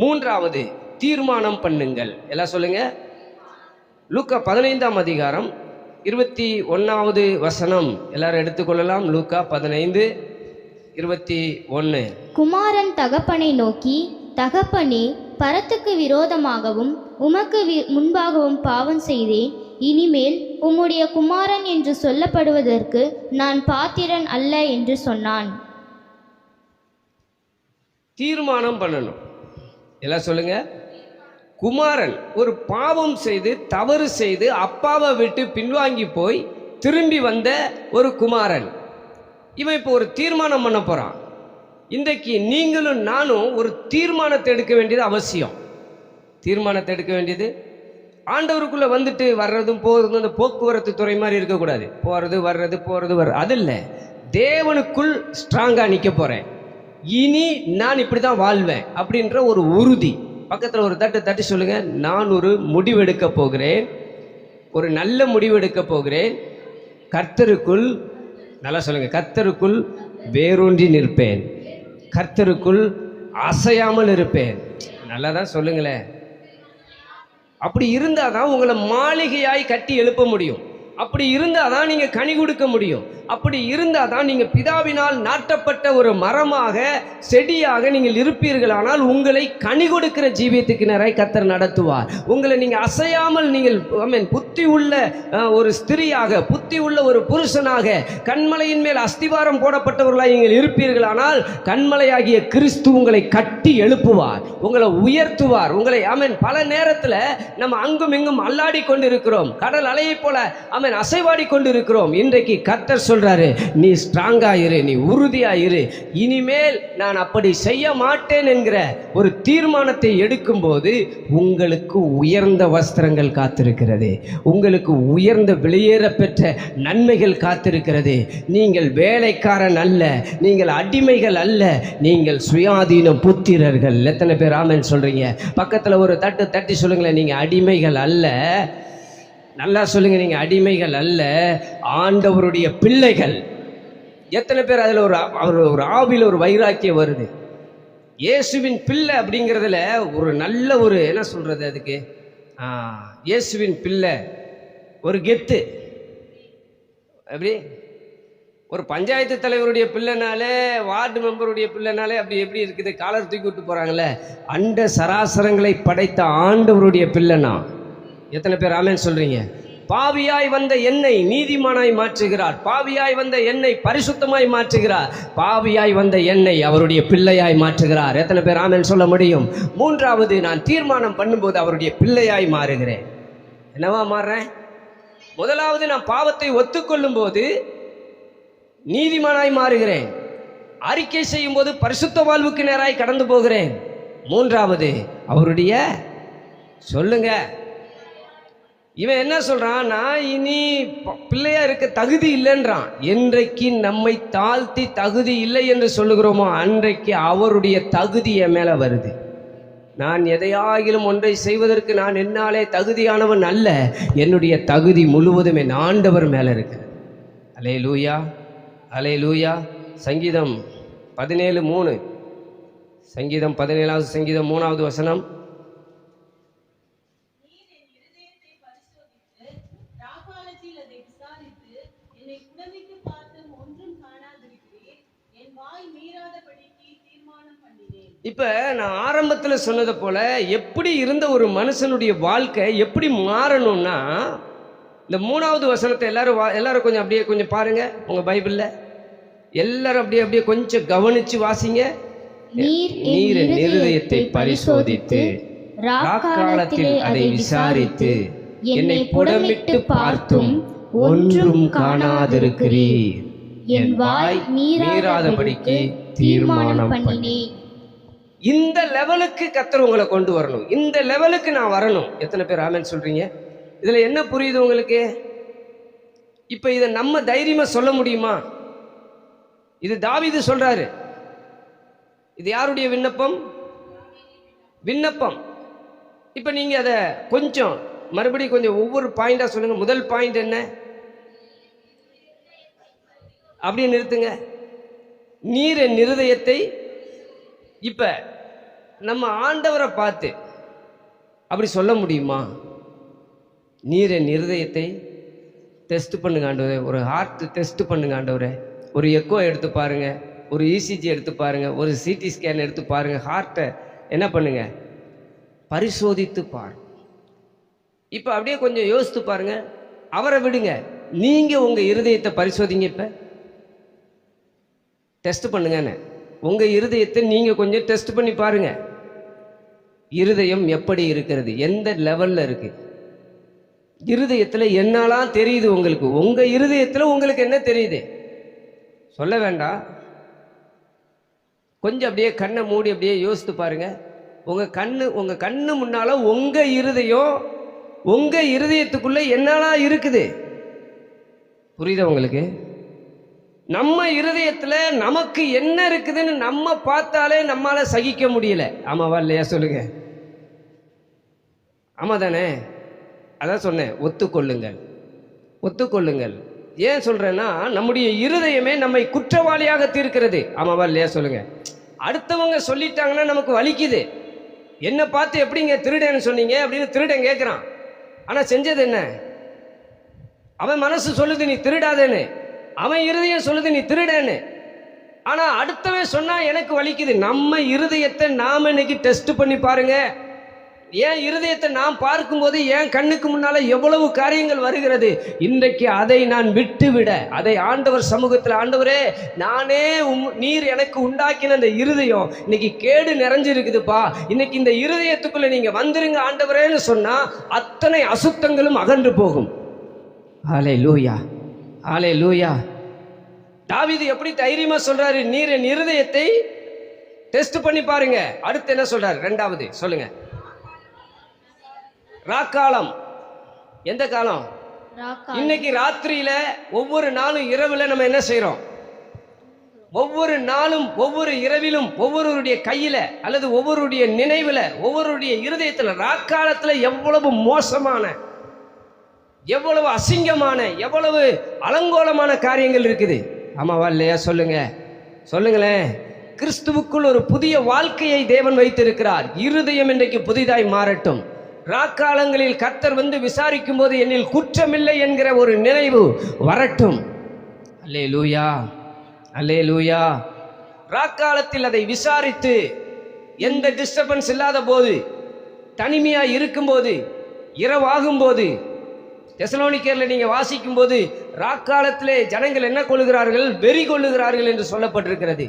மூன்றாவது தீர்மானம் பண்ணுங்கள். எல்லாம் சொல்லுங்க. லூக்கா 15ஆம் அதிகாரம் 21வது வசனம் எல்லாரும் எடுத்துக்கொள்ளலாம். லூக்கா 15:21. குமாரன் தகப்பனை நோக்கி, தகப்பனே, பரத்துக்கு விரோதமாகவும் உமக்கு முன்பாகவும் பாவம் செய்தேன். இனிமேல் உம்முடைய குமாரன் என்று சொல்லப்படுவதற்கு நான் பாத்திரன் அல்ல என்று சொன்னான். தீர்மானம் பண்ணணும். எல்லாம் சொல்லுங்க. குமாரன் ஒரு பாவம் செய்து தவறு செய்து அப்பாவை விட்டு பின்வாங்கி போய் திரும்பி வந்த ஒரு குமாரன். இவன் இப்போ ஒரு தீர்மானம் பண்ண போறான். இன்றைக்கு நீங்களும் நானும் ஒரு தீர்மானத்தை எடுக்க வேண்டியது அவசியம். தீர்மானத்தை எடுக்க வேண்டியது, ஆண்டவருக்குள்ள வந்துட்டு வர்றதும் போகிறதும் அந்த போக்குவரத்து துறை மாதிரி இருக்கக்கூடாது. போறது வர்றது அது இல்லை. தேவனுக்குள் ஸ்ட்ராங்கா நிற்க போறேன். இனி நான் இப்படிதான் வாழ்வேன் அப்படின்ற ஒரு உறுதி. பக்கத்தில் ஒரு தட்டி சொல்லுங்க. நான் ஒரு முடிவெடுக்க போகிறேன், ஒரு நல்ல முடிவெடுக்க போகிறேன். கர்த்தருக்குள், நல்லா சொல்லுங்க, கர்த்தருக்குள் வேரூன்றி நிற்பேன், கர்த்தருக்குள் அசையாமல் இருப்பேன். நல்லா தான் சொல்லுங்களேன். அப்படி இருந்தால் தான் உங்களை மாளிகையாய் கட்டி எழுப்ப முடியும். அப்படி இருந்தால் தான் நீங்கள் கனி கொடுக்க முடியும். அப்படி இருந்தால் தான் நீங்கள் பிதாவினால் நாட்டப்பட்ட ஒரு மரமாக செடியாக நீங்கள் இருப்பீர்கள். ஆனால் உங்களை கனி கொடுக்கிற ஜீவியத்துக்கு நிறைய கர்த்தர் நடத்துவார். உங்களை நீங்கள் அசையாமல் நீங்கள் புத்தி உள்ள ஒரு ஸ்திரியாக, புத்தி உள்ள ஒரு புருஷனாக, கண்மலையின் மேல் அஸ்திவாரம் போடப்பட்டவர்களாக நீங்கள் இருப்பீர்கள். ஆனால் கண்மலையாகிய கிறிஸ்து உங்களை கட்டி எழுப்புவார், உங்களை உயர்த்துவார். உங்களை பல நேரத்தில் நம்ம அங்கும் இங்கும் அல்லாடி கொண்டு இருக்கிறோம், கடல் அலையை போல அசைவாடி கொண்டு இருக்கிறோம். இன்றைக்கு கர்த்தர் சொல்றாரு, நீ ஸ்ட்ராங்கா இரு, நீ உறுதியா இரு. இனிமேல் நான் அப்படி செய்ய மாட்டேன் என்கிற ஒரு தீர்மானத்தை எடுக்கும் போது உங்களுக்கு உயர்ந்த வஸ்திரங்கள் காத்திருக்கிறது, உங்களுக்கு உயர்ந்த வெளியேற பெற்ற நன்மைகள் காத்திருக்கிறது. நீங்கள் வேலைக்காரன் அல்ல, நீங்கள் அடிமைகள் அல்ல, நீங்கள் சுயாதீன புத்திரர்கள். எத்தனை பேர் ஆமென் சொல்றீங்க? பக்கத்தில் ஒரு தட்டி சொல்லுங்களேன். நீங்க அடிமைகள் அல்ல. நல்லா சொல்லுங்க. நீங்க அடிமைகள் அல்ல, ஆண்டவருடைய பிள்ளைகள். எத்தனை பேர் அதில் ஒரு ஆவியில் ஒரு வைராக்கியம் வருது? இயேசுவின் பிள்ளை அப்படிங்கிறதுல ஒரு நல்ல ஒரு என்ன சொல்றது, அதுக்கு இயேசுவின் பிள்ளை ஒரு கெத்து. அப்படி ஒரு பஞ்சாயத்து தலைவருடைய பிள்ளைனாலே, வார்டு மெம்பருடைய பிள்ளைனாலே அப்படி எப்படி இருக்குது? காலர் தூக்கி விட்டு போறாங்களே. அண்ட சராசரங்களை படைத்த ஆண்டவருடைய பிள்ளைனா எத்தனை பேர் ஆமென் சொல்றீங்க? பாவியாய் வந்த என்னை நீதிமானாய் மாற்றுகிறார், பாவியாய் வந்த என்னை பரிசுத்தமாய் மாற்றுகிறார், பாவியாய் வந்த என்னை அவருடைய பிள்ளையாய் மாற்றுகிறார். எத்தனை பேர் ஆமென் சொல்ல முடியும்? மூன்றாவது, நான் தீர்மானம் பண்ணும்போது அவருடைய பிள்ளையாய் மாறுகிறேன். என்னவா மாறுறேன்? முதலாவது, நான் பாவத்தை ஒத்துக்கொள்ளும் போது நீதிமானாய் மாறுகிறேன். அறிக்கை செய்யும் போது பரிசுத்த வாழ்வுக்கு நேராய் கடந்து போகிறேன். மூன்றாவது, அவருடைய சொல்லுங்க. இவன் என்ன சொல்றான்? நான் இனி பிள்ளையா இருக்க தகுதி இல்லைன்றான். என்றைக்கு நம்மை தாழ்த்தி தகுதி இல்லை என்று சொல்லுகிறோமோ அன்றைக்கு அவருடைய தகுதி என் மேல வருது. நான் எதையாகிலும் ஒன்றை செய்வதற்கு நான் என்னாலே தகுதியானவன் அல்ல. என்னுடைய தகுதி முழுவதும் என் ஆண்டவர் மேல இருக்கு. அல்லேலூயா, அல்லேலூயா. சங்கீதம் 17:3, சங்கீதம் 17வது சங்கீதம் 3வது வசனம். இப்ப நான் ஆரம்பத்தில் சொன்னது போல எப்படி இருந்த ஒரு மனுஷனுடைய வாழ்க்கை எப்படி மாறணும்னா, இந்த 3வது வசனத்தை எல்லாரும் கொஞ்சம் பாருங்க உங்க பைபிள்ல. எல்லாரும் அப்படியே கொஞ்சம் கவனிச்சு வாசிங்க. நீர் என் இருதயத்தை பரிசோதித்து ராக்காலத்தில் அதை விசாரித்து என்னை புடமிட்டு பார்த்தும் ஒன்றும் காணாதிருக்கிறீர். என் வாய் மீறாதபடிக்கு தீர்மானம் பண்ணி. இந்த லெவலுக்கு கர்த்தர் உங்களை கொண்டு வரணும். இந்த லெவலுக்கு நான் வரணும். எத்தனை பேர் ஆமென் சொல்றீங்க? இதுல என்ன புரியுது உங்களுக்கு? இப்ப இதை நம்ம தைரியமா சொல்ல முடியுமா? இது தாவீது சொல்றாரு. இது யாருடைய விண்ணப்பம்? இப்ப நீங்க அதை கொஞ்சம் மறுபடியும் கொஞ்சம் ஒவ்வொரு பாயிண்டா சொல்லுங்க. முதல் பாயிண்ட் என்ன? அப்படியே நிறுத்துங்க. நீர் என் இருதயத்தை. இப்ப நம்ம ஆண்டவரை பார்த்து அப்படி சொல்ல முடியுமா? நீர் என் இருதயத்தை டெஸ்ட் பண்ணுங்க ஆண்டவரே, ஒரு ஹார்ட் டெஸ்ட் பண்ணுங்க ஆண்டவரே, ஒரு எக்கோ எடுத்து பாருங்க, ஒரு இசிஜி எடுத்து பாருங்க, ஒரு சிடி ஸ்கேன் எடுத்து பாருங்க, ஹார்ட்டை என்ன பண்ணுங்க, பரிசோதித்து பாரு. இப்போ அப்படியே கொஞ்சம் யோசித்து பாருங்க, அவரை விடுங்க, நீங்க உங்க இருதயத்தை பரிசோதிங்க. இப்ப டெஸ்ட் பண்ணுங்கன்னு உங்க இருதயத்தை நீங்க கொஞ்சம் டெஸ்ட் பண்ணி பாருங்க. இருதயம் எப்படி இருக்கிறது, எந்த லெவல்ல இருக்கு? இருதயத்துல என்னெல்லாம் தெரியுது உங்களுக்கு? உங்க இருதயத்துல உங்களுக்கு என்ன தெரியுது? சொல்ல வேண்டாம். கொஞ்சம் அப்படியே கண்ணை மூடி அப்படியே யோசித்து பாருங்க. உங்க கண்ணு முன்னால உங்க இருதயத்துக்குள்ள என்னெல்லாம் இருக்குது? புரியுதா உங்களுக்கு? நம்ம இருதயத்துல நமக்கு என்ன இருக்குதுன்னு நம்ம பார்த்தாலே நம்மால சகிக்க முடியல. ஆமாவா இல்லையா சொல்லுங்க? ஆமா தானே? அதான் சொன்னேன், ஒத்துக்கொள்ளுங்கள். ஏன் சொல்றேன்னா, நம்முடைய இருதயமே நம்மை குற்றவாளியாக தீர்க்கிறது. ஆமாவா இல்லையா சொல்லுங்க? அடுத்தவங்க சொல்லிட்டாங்கன்னா நமக்கு வலிக்குது. என்ன பார்த்து எப்படிங்க திருடன்னு சொன்னீங்க அப்படின்னு திருடன் கேட்கிறான். ஆனா செஞ்சது என்ன? அவன் மனசு சொல்லுது நீ திருடாதேன்னு, அவன் இருதயம் சொல்லுது நீ திருடன்னு. ஆனா அடுத்தவன் சொன்னா எனக்கு வலிக்குது. நம்ம இருதயத்தை நாம இன்னைக்கு டெஸ்ட் பண்ணி பாருங்க. ஏன் இருதயத்தை நாம் பார்க்கும்போது என் கண்ணுக்கு முன்னால எவ்வளவு காரியங்கள் வருகிறது. இன்றைக்கு அதை நான் விட்டுவிட, அதை ஆண்டவர் சமூகத்தில், ஆண்டவரே நானே நீர் எனக்கு உண்டாக்கின அந்த இருதயம் இன்னைக்கு கேடு நிறைஞ்சிருக்குதுப்பா, இன்னைக்கு இந்த இருதயத்துக்குள்ள நீங்க வந்துருங்க ஆண்டவரேன்னு சொன்னா அத்தனை அசுத்தங்களும் அகன்று போகும். ஹல்லேலூயா, ஹல்லேலூயா. தாவீது எப்படி தைரியமா சொல்றாரு, நீர் என் இருதயத்தை டெஸ்ட் பண்ணி பாருங்க. அடுத்து என்ன சொல்றாரு? ரெண்டாவது சொல்லுங்க. ராக்காலம். எந்த காலம்? இன்னைக்கு ராத்திரியில, ஒவ்வொரு நாளும் இரவுல நம்ம என்ன செய்யறோம்? ஒவ்வொரு நாளும் ஒவ்வொரு இரவிலும் ஒவ்வொருடைய கையில அல்லது ஒவ்வொருடைய நினைவுல ஒவ்வொருடைய இருதயத்துல ராக்காலத்துல எவ்வளவு மோசமான, எவ்வளவு அசிங்கமான, எவ்வளவு அலங்கோலமான காரியங்கள் இருக்குது. ஆமாவா இல்லையா சொல்லுங்களேன். கிறிஸ்துவுக்குள் ஒரு புதிய வாழ்க்கையை தேவன் வைத்திருக்கிறார். இருதயம் இன்றைக்கு புதிதாய் மாறட்டும். ராக்காலங்களில் கர்த்தர் வந்து விசாரிக்கும் போது என்னில் குற்றமில்லை என்கிற ஒரு நினைவு வரட்டும். அல்லேலூயா, அல்லேலூயா. ராக்காலத்தில் அதை விசாரித்து எந்த டிஸ்டர்பன்ஸ் இல்லாத போது, தனிமையா இருக்கும்போது, இரவாகும் போது, தெசலோனிக்கேர்ல நீங்க வாசிக்கும் போது ராக்காலத்திலே ஜனங்கள் என்ன கொள்ளுகிறார்கள்? வெறி கொள்ளுகிறார்கள் என்று சொல்லப்பட்டிருக்கிறது.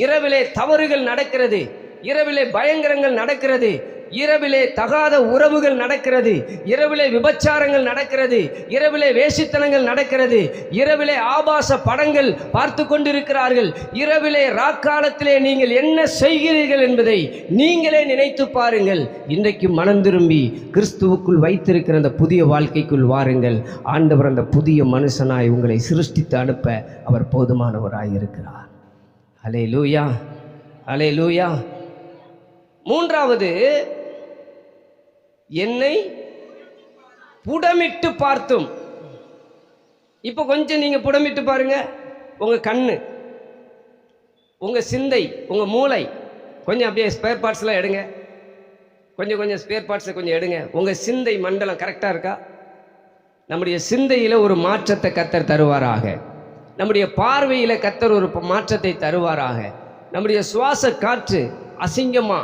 இரவிலே தவறுகள் நடக்கிறது, இரவிலே பயங்கரங்கள் நடக்கிறது, இரவிலே தகாத உறவுகள் நடக்கிறது, இரவிலே விபச்சாரங்கள் நடக்கிறது, இரவிலே வேசித்தனங்கள் நடக்கிறது, இரவிலே ஆபாச படங்கள் பார்த்து கொண்டிருக்கிறார்கள். இரவிலே ராக்காலத்திலே நீங்கள் என்ன செய்கிறீர்கள் என்பதை நீங்களே நினைத்து பாருங்கள். இன்றைக்கு மனம் திரும்பி கிறிஸ்துவுக்குள் வைத்திருக்கிற அந்த புதிய வாழ்க்கைக்குள் வாருங்கள். ஆண்டவர் அந்த புதிய மனுஷனாய் உங்களை சிருஷ்டித்து அனுப்ப அவர் போதுமானவராய் இருக்கிறார். அல்லேலூயா, அல்லேலூயா. மூன்றாவது, என்னை புடமிட்டு பார்த்தும். இப்ப கொஞ்சம் நீங்க புடமிட்டு பாருங்க. உங்க கண்ணு, உங்க சிந்தை, உங்க மூளை கொஞ்சம் அப்படியே ஸ்பேர் பார்ட்ஸ் எல்லாம் எடுங்க. கொஞ்சம் ஸ்பேர் பார்ட்ஸை கொஞ்சம் எடுங்க. உங்க சிந்தை மண்டலம் கரெக்டா இருக்கா? நம்முடைய சிந்தையில ஒரு மாற்றத்தை கர்த்தர் தருவாராக. நம்முடைய பார்வையில கர்த்தர் ஒரு மாற்றத்தை தருவாராக. நம்முடைய சுவாச காற்று அசிங்கமா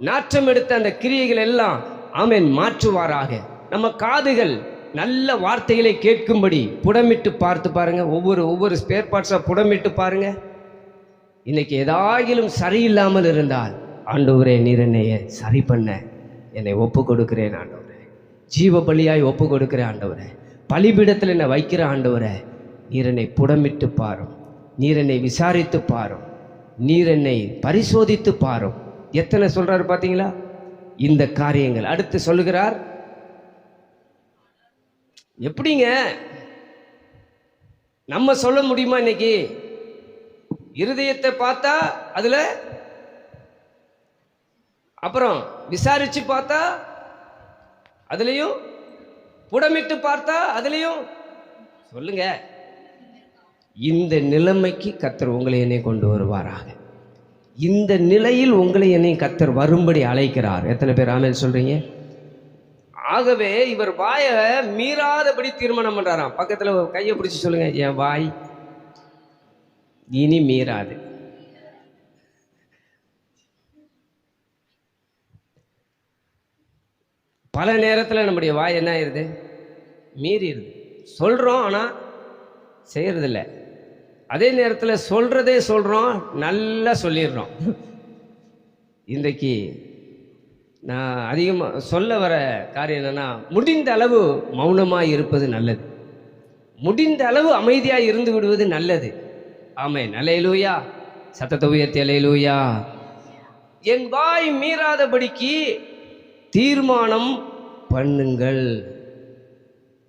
நாற்றம் எடுத்த அந்த கிரியைகள் எல்லாம் ஆமென் மாற்றுவாராக. நம்ம காதுகள் நல்ல வார்த்தைகளை கேட்கும்படி புடமிட்டு பார்த்து பாருங்க. ஒவ்வொரு ஸ்பேர் பார்ட்ஸா புடமிட்டு பாருங்க. இன்னைக்கு ஏதாயிலும் சரியில்லாமல் இருந்தால், ஆண்டவரே நீர் என்னைய சரி பண்ண என்னை ஒப்பு கொடுக்கிறேன் ஆண்டவரே, ஜீவ பலியாய் ஒப்பு கொடுக்கிறேன் ஆண்டவரே, பலிபீடத்தில் என்னை வைக்கிற ஆண்டவரே, நீர் என்னை புடமிட்டு பாரும், நீர் என்னை விசாரித்து பாரும், நீர் என்னை பரிசோதித்து பாரும். எத்தனை சொல்றாரு பாத்தீங்களா இந்த காரியங்கள்? அடுத்து சொல்லுகிறார், எப்படிங்க நம்ம சொல்ல முடியுமா? இன்னைக்கு இருதயத்தை பார்த்தா அதுல, அப்புறம் விசாரிச்சு பார்த்தா அதுலயும், புடமிட்டு பார்த்தா அதுலயும். சொல்லுங்க. இந்த நிலைமைக்கு கர்த்தர் உங்களை என்னை கொண்டு வருவாராக. இந்த நிலையில் உங்களை என்னையும் கர்த்தர் வரும்படி அழைக்கிறார். எத்தனை பேர் ஆமென் சொல்றீங்க? ஆகவே இவர் வாயை மீறாதபடி தீர்மானம் பண்றாராம். பக்கத்துல கையை பிடிச்சி சொல்லுங்க, என் வாய் இனி மீறாது. பல நேரத்தில் நம்முடைய வாய் என்ன ஆயிடுது? மீறிடுது. சொல்கிறோம் ஆனால் செய்கிறதில்ல. அதே நேரத்தில் சொல்கிறதே சொல்கிறோம், நல்லா சொல்லிடுறோம். இன்றைக்கு நான் அதிகமாக சொல்ல வர காரியம் என்னென்னா, முடிந்த அளவு மௌனமாக இருப்பது நல்லது. முடிந்த அளவு அமைதியாக இருந்து விடுவது நல்லது. ஆமென். அல்லேலூயா. சத்தத்தை உயர்த்தி அல்லேலூயா. என் வாய் மீறாதபடிக்கு தீர்மானம் பண்ணுங்கள்.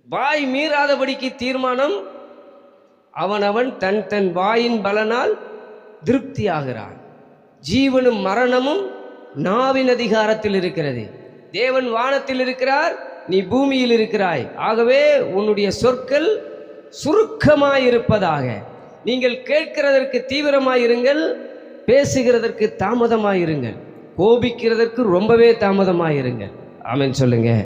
வாய் மீறாதபடிக்கு தீர்மானம். அவனவன் தன் தன் வாயின் பலனால் திருப்தியாகிறான். ஜீவனும் மரணமும் நாவின் அதிகாரத்தில் இருக்கிறது. தேவன் வானத்தில் இருக்கிறார், நீ பூமியில் இருக்கிறாய். ஆகவே உன்னுடைய சொற்கள் சுருக்கமாயிருப்பதாக. நீங்கள் கேட்கிறதற்கு தீவிரமாயிருங்கள், பேசுகிறதற்கு தாமதமாயிருங்கள், கோபிக்கிறதற்கு ரொம்பவே தாமதமாயிருங்கள். ஆமென் சொல்லுங்க.